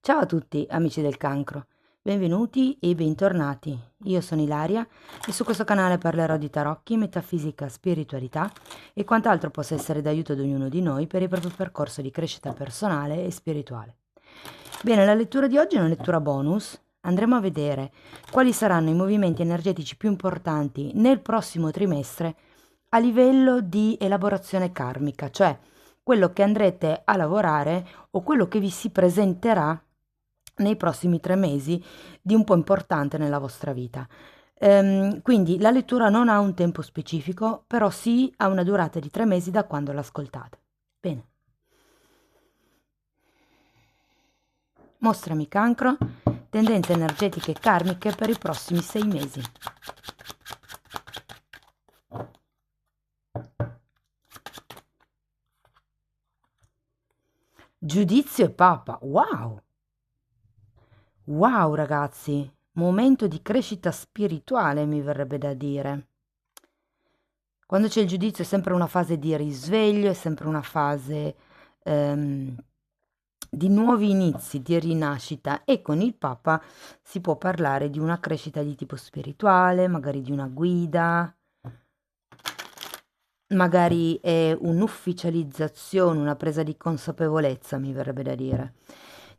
Ciao a tutti amici del cancro, benvenuti e bentornati. Io sono Ilaria e su questo canale parlerò di tarocchi, metafisica, spiritualità e quant'altro possa essere d'aiuto ad ognuno di noi per il proprio percorso di crescita personale e spirituale. Bene, la lettura di oggi è una lettura bonus. Andremo a vedere quali saranno i movimenti energetici più importanti nel prossimo trimestre a livello di elaborazione karmica, cioè quello che andrete a lavorare o quello che vi si presenterà nei prossimi 3 mesi di un po' importante nella vostra vita. Quindi la lettura non ha un tempo specifico, però sì ha una durata di 3 mesi da quando l'ascoltate. Bene. Mostrami cancro, tendenze energetiche karmiche per i prossimi 6 mesi. Giudizio e papa, wow! Wow ragazzi, momento di crescita spirituale mi verrebbe da dire. Quando c'è il giudizio è sempre una fase di risveglio, è sempre una fase ehm, di nuovi inizi, di rinascita e con il Papa si può parlare di una crescita di tipo spirituale, magari di una guida, magari è un'ufficializzazione, una presa di consapevolezza, mi verrebbe da dire.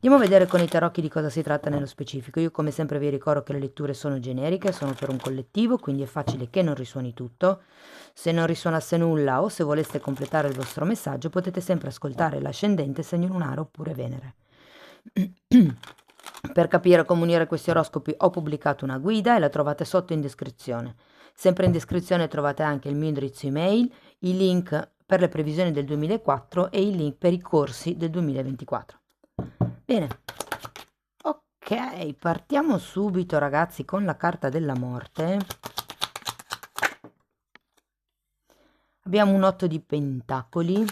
Andiamo a vedere con i tarocchi di cosa si tratta nello specifico. Io come sempre vi ricordo che le letture sono generiche, sono per un collettivo, quindi è facile che non risuoni tutto. Se non risuonasse nulla o se voleste completare il vostro messaggio, potete sempre ascoltare l'ascendente, segno lunare oppure Venere. Per capire come unire questi oroscopi ho pubblicato una guida e la trovate sotto in descrizione. Sempre in descrizione trovate anche il mio indirizzo email, i link per le previsioni del 2004 e i link per i corsi del 2024. Bene, ok, partiamo subito ragazzi con la carta della morte. Abbiamo un 8 di pentacoli,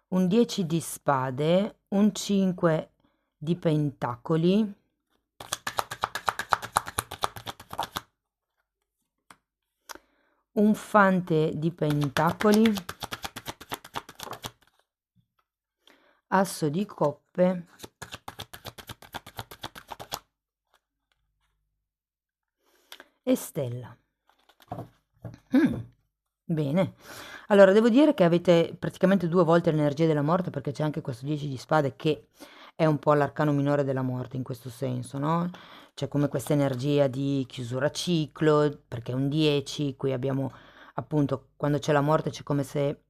un 10 di spade, un 5 di pentacoli, un fante di pentacoli, asso di coppe e stella. Bene, allora devo dire che avete praticamente 2 volte l'energia della morte perché c'è anche questo 10 di spade che è un po' l'arcano minore della morte in questo senso, no? C'è come questa energia di chiusura ciclo, perché è un 10, qui abbiamo appunto quando c'è la morte c'è come se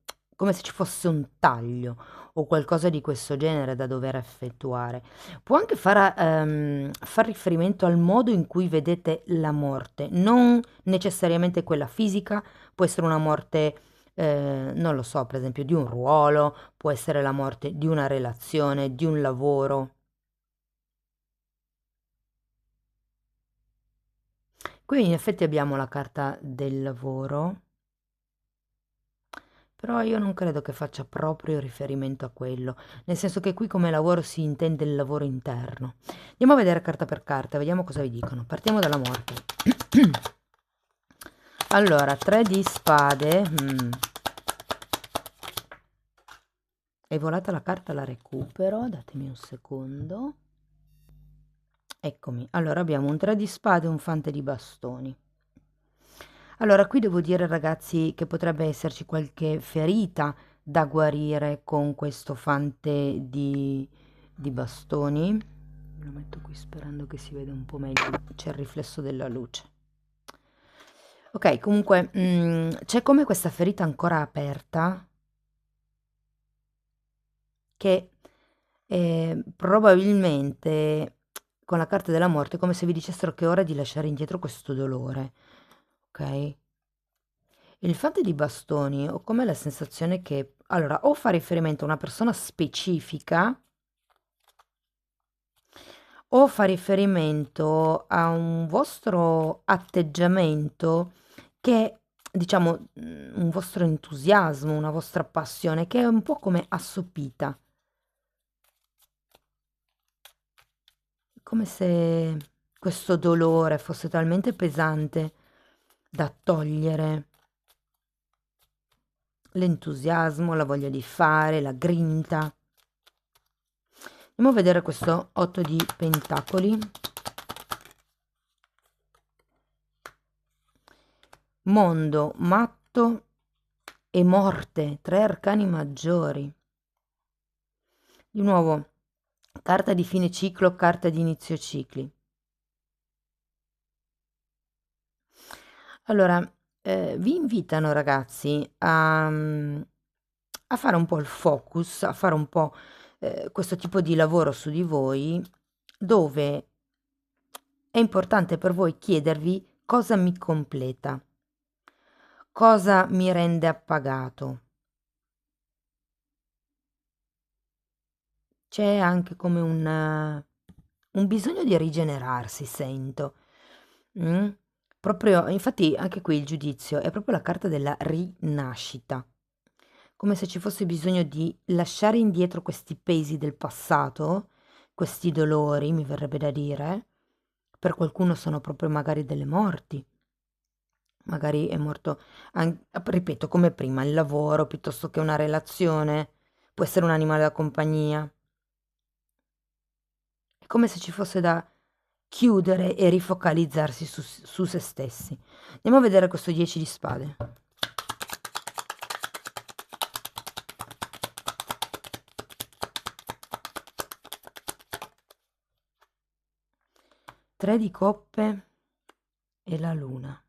ci fosse un taglio o qualcosa di questo genere da dover effettuare. Può anche far riferimento al modo in cui vedete la morte, non necessariamente quella fisica, può essere una morte, non lo so, per esempio di un ruolo, può essere la morte di una relazione, di un lavoro. Qui in effetti abbiamo la carta del lavoro, però io non credo che faccia proprio riferimento a quello, nel senso che qui come lavoro si intende il lavoro interno. Andiamo a vedere carta per carta, vediamo cosa vi dicono. Partiamo dalla morte. Allora, 3 di spade. È volata la carta, la recupero, datemi un secondo. Eccomi, allora abbiamo un 3 di spade e un fante di bastoni. Allora, qui devo dire ragazzi che potrebbe esserci qualche ferita da guarire con questo fante di bastoni. Lo metto qui sperando che si veda un po' meglio, c'è il riflesso della luce. Ok, comunque c'è come questa ferita ancora aperta che probabilmente con la carta della morte è come se vi dicessero che è ora di lasciare indietro questo dolore, ok? Il fatto di bastoni ho come la sensazione che, allora, o fa riferimento a una persona specifica o fa riferimento a un vostro atteggiamento che, diciamo, un vostro entusiasmo, una vostra passione che è un po' come assopita. Come se questo dolore fosse talmente pesante da togliere l'entusiasmo, la voglia di fare, la grinta. Andiamo a vedere questo 8 di pentacoli. Mondo, matto e morte, 3 arcani maggiori. Di nuovo, carta di fine ciclo, carta di inizio cicli. Allora, vi invitano ragazzi a fare un po' il focus, a fare un po' questo tipo di lavoro su di voi, dove è importante per voi chiedervi cosa mi completa, cosa mi rende appagato. C'è anche come un bisogno di rigenerarsi, sento. Proprio, infatti anche qui il giudizio è proprio la carta della rinascita, come se ci fosse bisogno di lasciare indietro questi pesi del passato, questi dolori, mi verrebbe da dire. Per qualcuno sono proprio magari delle morti, magari è morto, ripeto, come prima, il lavoro piuttosto che una relazione, può essere un animale da compagnia. È come se ci fosse da chiudere e rifocalizzarsi su se stessi. Andiamo a vedere questo 10 di spade. Tre di coppe e la luna.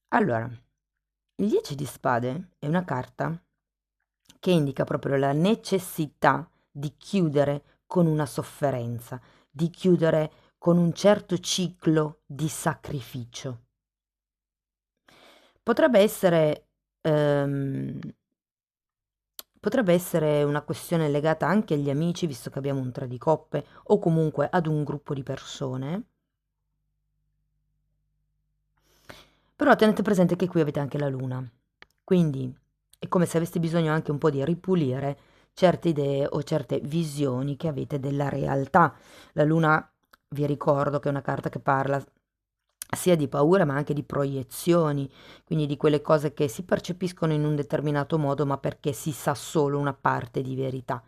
Allora, il 10 di spade è una carta che indica proprio la necessità di chiudere con una sofferenza, di chiudere con un certo ciclo di sacrificio. Potrebbe essere, una questione legata anche agli amici, visto che abbiamo un 3 di coppe, o comunque ad un gruppo di persone. Però tenete presente che qui avete anche la luna, quindi è come se aveste bisogno anche un po' di ripulire certe idee o certe visioni che avete della realtà. La luna, vi ricordo che è una carta che parla sia di paura ma anche di proiezioni, quindi di quelle cose che si percepiscono in un determinato modo ma perché si sa solo una parte di verità.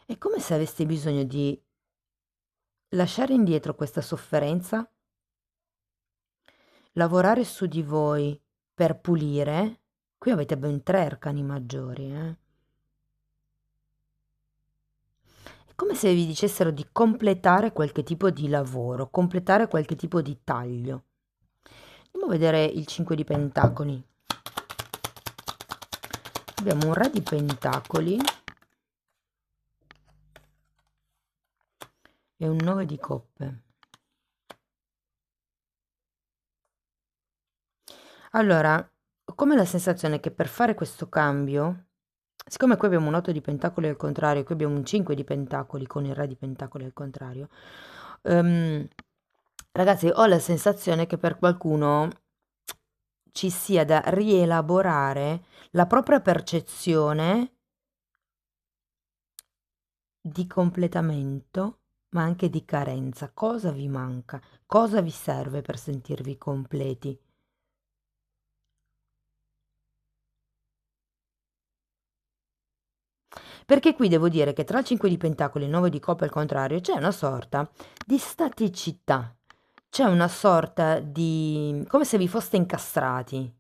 È come se aveste bisogno di lasciare indietro questa sofferenza, lavorare su di voi per pulire. Qui avete ben 3 arcani maggiori, È come se vi dicessero di completare qualche tipo di lavoro, completare qualche tipo di taglio. Andiamo a vedere il 5 di pentacoli. Abbiamo un re di pentacoli e un 9 di coppe. Allora, come la sensazione che per fare questo cambio, siccome qui abbiamo un 8 di pentacoli al contrario, qui abbiamo un 5 di pentacoli con il re di pentacoli al contrario, ragazzi, ho la sensazione che per qualcuno ci sia da rielaborare la propria percezione di completamento, ma anche di carenza. Cosa vi manca? Cosa vi serve per sentirvi completi? Perché qui devo dire che tra il 5 di pentacoli e il 9 di coppe al contrario c'è una sorta di staticità, c'è una sorta di come se vi foste incastrati.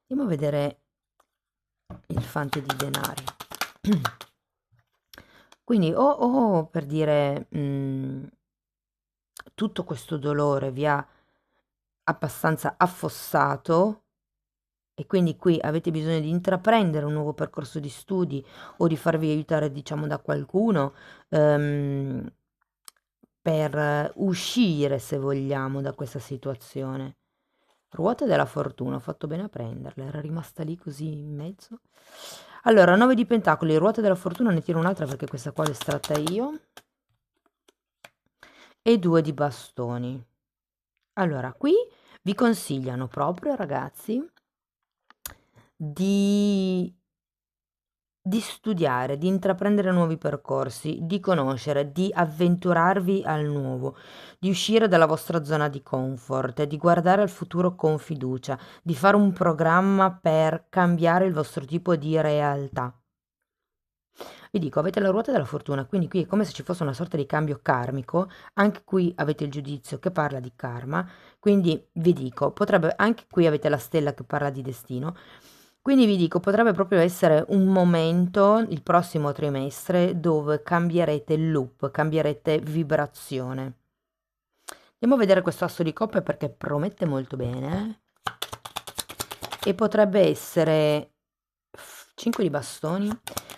Andiamo a vedere il fante di denari. Quindi o per dire tutto questo dolore vi ha abbastanza affossato e quindi qui avete bisogno di intraprendere un nuovo percorso di studi o di farvi aiutare, diciamo, da qualcuno per uscire, se vogliamo, da questa situazione. Ruota della fortuna, ho fatto bene a prenderla, era rimasta lì così in mezzo. Allora, 9 di pentacoli, ruota della fortuna, ne tiro un'altra perché questa qua l'ho estratta io. E 2 di bastoni. Allora, qui vi consigliano proprio, ragazzi, di studiare, di intraprendere nuovi percorsi, di conoscere, di avventurarvi al nuovo, di uscire dalla vostra zona di comfort, di guardare al futuro con fiducia, di fare un programma per cambiare il vostro tipo di realtà. Vi dico, avete la ruota della fortuna, quindi qui è come se ci fosse una sorta di cambio karmico, anche qui avete il giudizio che parla di karma, quindi vi dico, potrebbe, anche qui avete la stella che parla di destino, quindi vi dico, potrebbe proprio essere un momento, il prossimo trimestre, dove cambierete il loop, cambierete vibrazione. Andiamo a vedere questo asso di coppe perché promette molto bene. E potrebbe essere 5 di bastoni,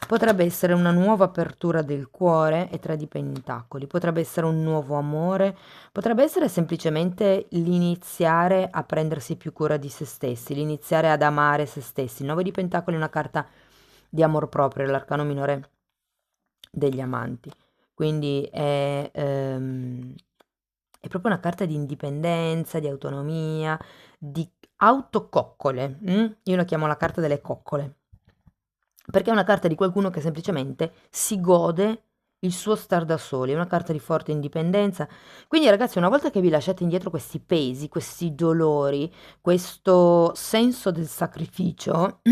potrebbe essere una nuova apertura del cuore e 3 di pentacoli, potrebbe essere un nuovo amore, potrebbe essere semplicemente l'iniziare a prendersi più cura di se stessi, l'iniziare ad amare se stessi. Il 9 di pentacoli è una carta di amor proprio, l'arcano minore degli amanti, quindi è proprio una carta di indipendenza, di autonomia, di autococcole. Io la chiamo la carta delle coccole, perché è una carta di qualcuno che semplicemente si gode il suo star da soli, è una carta di forte indipendenza. Quindi ragazzi, una volta che vi lasciate indietro questi pesi, questi dolori, questo senso del sacrificio,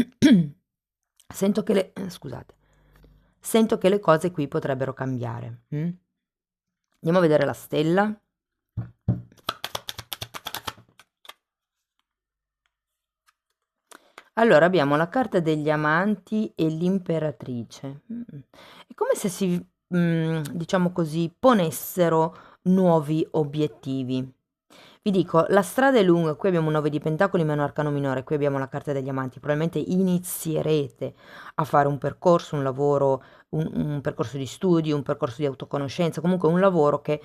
sento che scusate, sento che le cose qui potrebbero cambiare. Andiamo a vedere la stella. Allora abbiamo la carta degli amanti e l'imperatrice. È come se si, diciamo così, ponessero nuovi obiettivi. Vi dico, la strada è lunga, qui abbiamo un 9 di pentacoli ma un arcano minore, qui abbiamo la carta degli amanti, probabilmente inizierete a fare un percorso, un lavoro, un percorso di studi, un percorso di autoconoscenza, comunque un lavoro che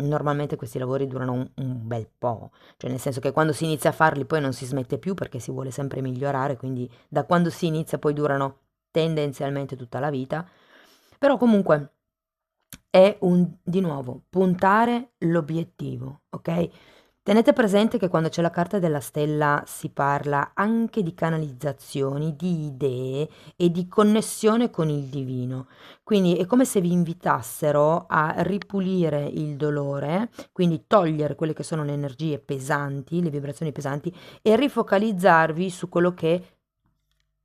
normalmente questi lavori durano un bel po', cioè nel senso che quando si inizia a farli poi non si smette più perché si vuole sempre migliorare, quindi da quando si inizia poi durano tendenzialmente tutta la vita, però comunque è di nuovo, puntare l'obiettivo, ok? Tenete presente che quando c'è la carta della stella si parla anche di canalizzazioni, di idee e di connessione con il divino. Quindi è come se vi invitassero a ripulire il dolore, quindi togliere quelle che sono le energie pesanti, le vibrazioni pesanti e rifocalizzarvi su quello che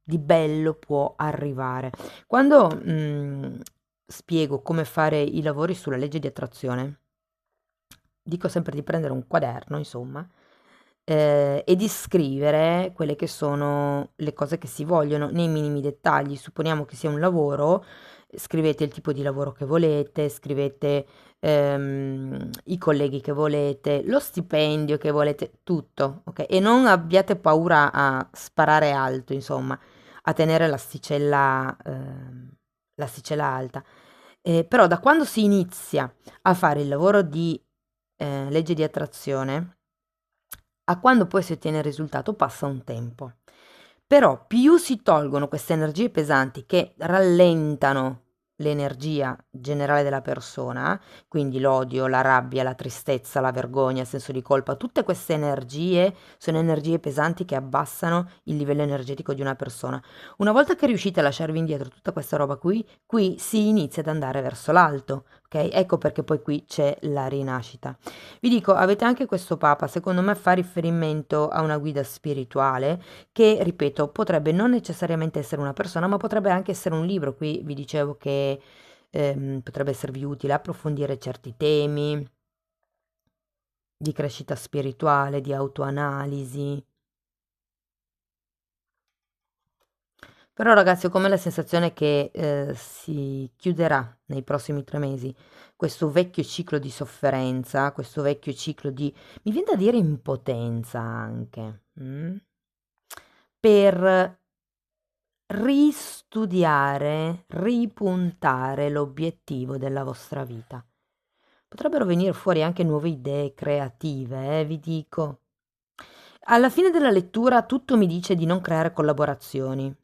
di bello può arrivare. Quando spiego come fare i lavori sulla legge di attrazione, dico sempre di prendere un quaderno, insomma, e di scrivere quelle che sono le cose che si vogliono nei minimi dettagli. Supponiamo che sia un lavoro, scrivete il tipo di lavoro che volete, scrivete i colleghi che volete, lo stipendio che volete, tutto, ok? E non abbiate paura a sparare alto, insomma, a tenere l'asticella alta. Però da quando si inizia a fare il lavoro di legge di attrazione, a quando poi si ottiene il risultato passa un tempo. Però più si tolgono queste energie pesanti che rallentano l'energia generale della persona, quindi l'odio, la rabbia, la tristezza, la vergogna, il senso di colpa, tutte queste energie sono energie pesanti che abbassano il livello energetico di una persona. Una volta che riuscite a lasciarvi indietro tutta questa roba qui si inizia ad andare verso l'alto, ok? Ecco perché poi qui c'è la rinascita. Vi dico, avete anche questo Papa, secondo me fa riferimento a una guida spirituale che, ripeto, potrebbe non necessariamente essere una persona, ma potrebbe anche essere un libro. Qui vi dicevo che potrebbe esservi utile approfondire certi temi di crescita spirituale, di autoanalisi. Però ragazzi, ho come la sensazione che si chiuderà nei prossimi 3 mesi questo vecchio ciclo di sofferenza, questo vecchio ciclo di, mi viene da dire impotenza anche, per ristudiare, ripuntare l'obiettivo della vostra vita. Potrebbero venire fuori anche nuove idee creative, vi dico. Alla fine della lettura tutto mi dice di non creare collaborazioni.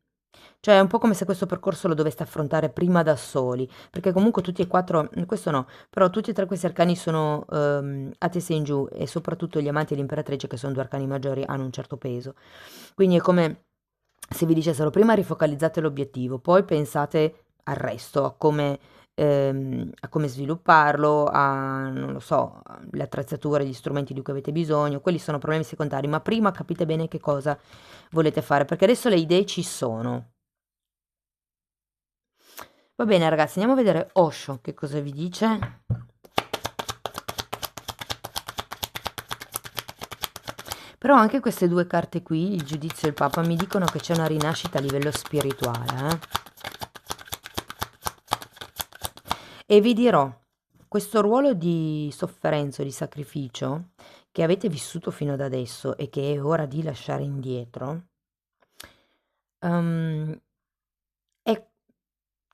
Cioè è un po' come se questo percorso lo doveste affrontare prima da soli, perché comunque tutti e quattro, questo no, però tutti e tre questi arcani sono a testa in giù e soprattutto gli amanti e l'imperatrice, che sono due arcani maggiori, hanno un certo peso. Quindi è come se vi dicessero prima rifocalizzate l'obiettivo, poi pensate al resto, a come svilupparlo, a, non lo so, le attrezzature, gli strumenti di cui avete bisogno, quelli sono problemi secondari, ma prima capite bene che cosa volete fare, perché adesso le idee ci sono. Va bene ragazzi, andiamo a vedere Osho che cosa vi dice. Però anche queste due carte qui, il giudizio e il papa, mi dicono che c'è una rinascita a livello spirituale. E vi dirò, questo ruolo di sofferenza, di sacrificio che avete vissuto fino ad adesso e che è ora di lasciare indietro, è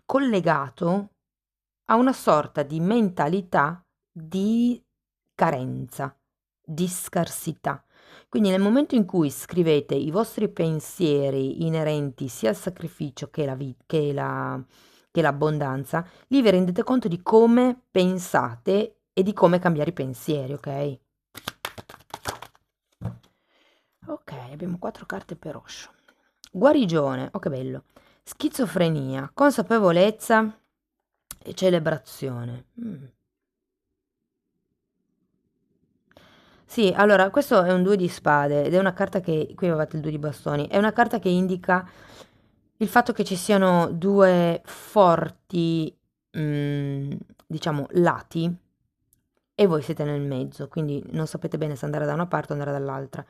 collegato a una sorta di mentalità di carenza, di scarsità. Quindi nel momento in cui scrivete i vostri pensieri inerenti sia al sacrificio che l'abbondanza, lì vi rendete conto di come pensate e di come cambiare i pensieri, ok? Ok, abbiamo 4 carte per Osho. Guarigione, oh che bello. Schizofrenia, consapevolezza e celebrazione. Sì, allora questo è un 2 di spade ed è una carta che, qui avevate il 2 di bastoni, è una carta che indica il fatto che ci siano due forti, diciamo, lati e voi siete nel mezzo, quindi non sapete bene se andare da una parte o andare dall'altra.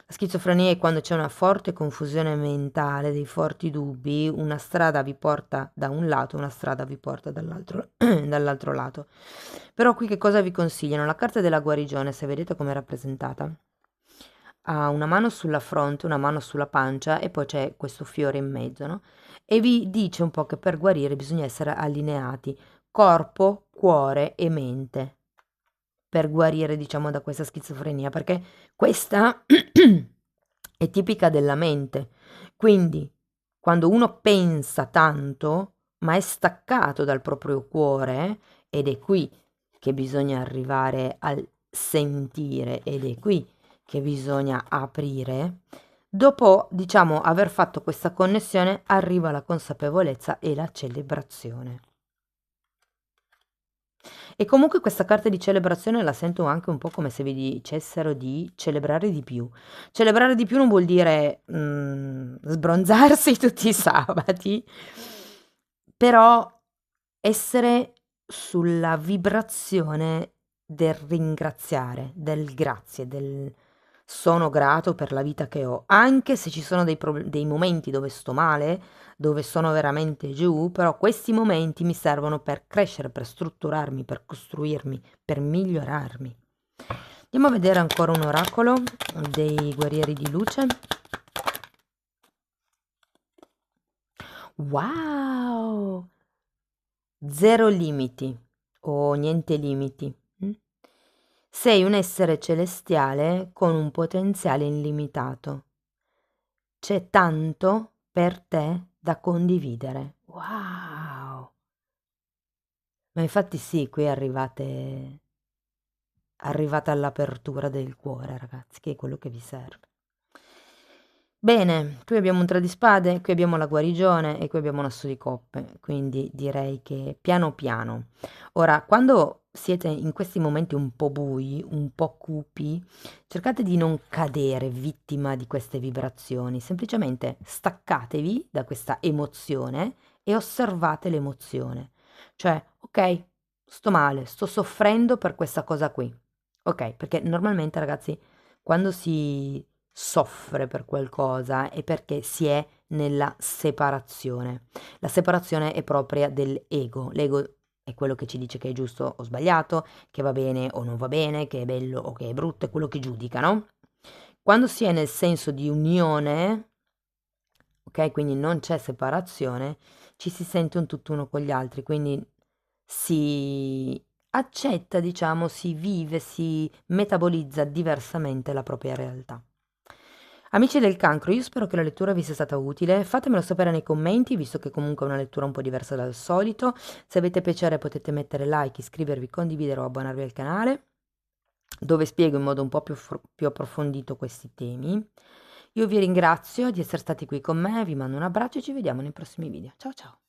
La schizofrenia è quando c'è una forte confusione mentale, dei forti dubbi, una strada vi porta da un lato, una strada vi porta dall'altro dall'altro lato. Però qui che cosa vi consigliano? La carta della guarigione, se vedete come è rappresentata, ha una mano sulla fronte, una mano sulla pancia e poi c'è questo fiore in mezzo, no? E vi dice un po' che per guarire bisogna essere allineati corpo, cuore e mente per guarire, diciamo, da questa schizofrenia, perché questa è tipica della mente. Quindi, quando uno pensa tanto, ma è staccato dal proprio cuore, ed è qui che bisogna arrivare al sentire, ed è qui che bisogna aprire, dopo, diciamo, aver fatto questa connessione, arriva la consapevolezza e la celebrazione. E comunque questa carta di celebrazione la sento anche un po' come se vi dicessero di celebrare di più. Celebrare di più non vuol dire sbronzarsi tutti i sabati, però essere sulla vibrazione del ringraziare, del grazie, del sono grato per la vita che ho, anche se ci sono dei momenti dove sto male, dove sono veramente giù, però questi momenti mi servono per crescere, per strutturarmi, per costruirmi, per migliorarmi. Andiamo a vedere ancora un oracolo dei guerrieri di luce. Wow! Zero limiti o niente limiti. Sei un essere celestiale con un potenziale illimitato. C'è tanto per te da condividere. Wow! Ma infatti sì, qui arrivate all'apertura del cuore, ragazzi, che è quello che vi serve. Bene, qui abbiamo un 3 di spade, qui abbiamo la guarigione e qui abbiamo un asso di coppe, quindi direi che piano piano. Ora, quando siete in questi momenti un po' bui, un po' cupi, cercate di non cadere vittima di queste vibrazioni, semplicemente staccatevi da questa emozione e osservate l'emozione. Cioè, ok, sto male, sto soffrendo per questa cosa qui. Ok, perché normalmente, ragazzi, quando si soffre per qualcosa è perché si è nella separazione. La separazione è propria dell'ego. L'ego è quello che ci dice che è giusto o sbagliato, che va bene o non va bene, che è bello o che è brutto, è quello che giudica, no? Quando si è nel senso di unione, ok, quindi non c'è separazione, ci si sente un tutt'uno con gli altri, quindi si accetta, diciamo, si vive, si metabolizza diversamente la propria realtà. Amici del cancro, io spero che la lettura vi sia stata utile, fatemelo sapere nei commenti, visto che comunque è una lettura un po' diversa dal solito. Se avete piacere potete mettere like, iscrivervi, condividere o abbonarvi al canale, dove spiego in modo un po' più approfondito questi temi. Io vi ringrazio di essere stati qui con me, vi mando un abbraccio e ci vediamo nei prossimi video. Ciao ciao!